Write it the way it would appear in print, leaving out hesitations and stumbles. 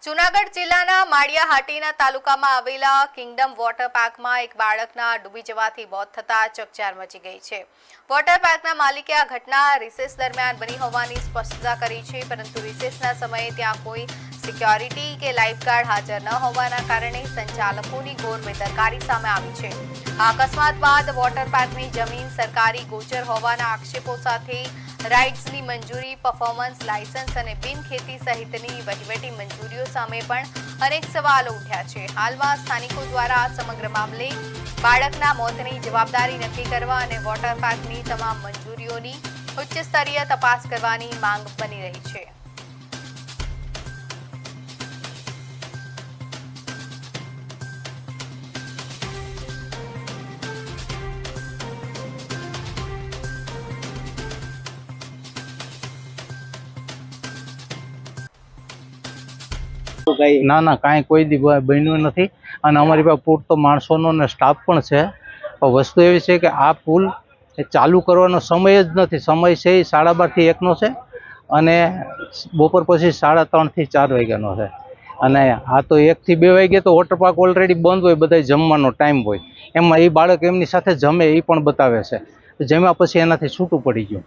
જૂનાગઢ જિલ્લાના માળિયાહાટીના તાલુકામાં આવેલા કિંગડમ વોટર પાર્કમાં એક બાળકના ડૂબી જવાથી મોત થતા ચકચાર મચી ગઈ છે। વોટર પાર્કના માલિકે આ ઘટના રિસેસ દરમિયાન બની હોવાની સ્પષ્ટતા કરી છે, પરંતુ રિસેસના સમયે ત્યાં કોઈ સિક્યોરિટી કે લાઇફગાર્ડ હાજર ન હોવાના કારણે સંચાલકોની ઘોર બેદરકારી સામે આવી છે। આ અકસ્માત બાદ વોટર પાર્કની જમીન સરકારી ગોચર હોવાના આક્ષેપો સાથે રાઇડ્સની મંજૂરી, પરફોર્મન્સ લાયસન્સ અને બિનખેતી સહિતની વહીવટી મંજૂરીઓ સામે પણ અનેક સવાલો ઉઠ્યા છે। હાલમાં સ્થાનિકો દ્વારા સમગ્ર મામલે બાળકના મોતની જવાબદારી નક્કી કરવા અને વોટર પાર્કની તમામ મંજૂરીઓની ઉચ્ચ સ્તરીય તપાસ કરવાની માંગ બની રહી છે। ના કાંઈ કોઈ દી બન્યું નથી અને અમારી પાસે પૂરતો માણસોનો ને સ્ટાફ પણ છે। પણ વસ્તુ એવી છે કે આ પુલ એ ચાલુ કરવાનો સમય જ નથી। સમય છે એ 12:30 થી 1નો છે અને બપોર પછી 3:30 થી 4 વાગ્યાનો છે। અને આ તો 1 થી 2 વાગે તો વોટર પાર્ક ઓલરેડી બંધ હોય, બધા જમવાનો ટાઈમ હોય, એમાં એ બાળક એમની સાથે જમે એ પણ બતાવે છે, જમ્યા પછી એનાથી છૂટું પડી ગયું।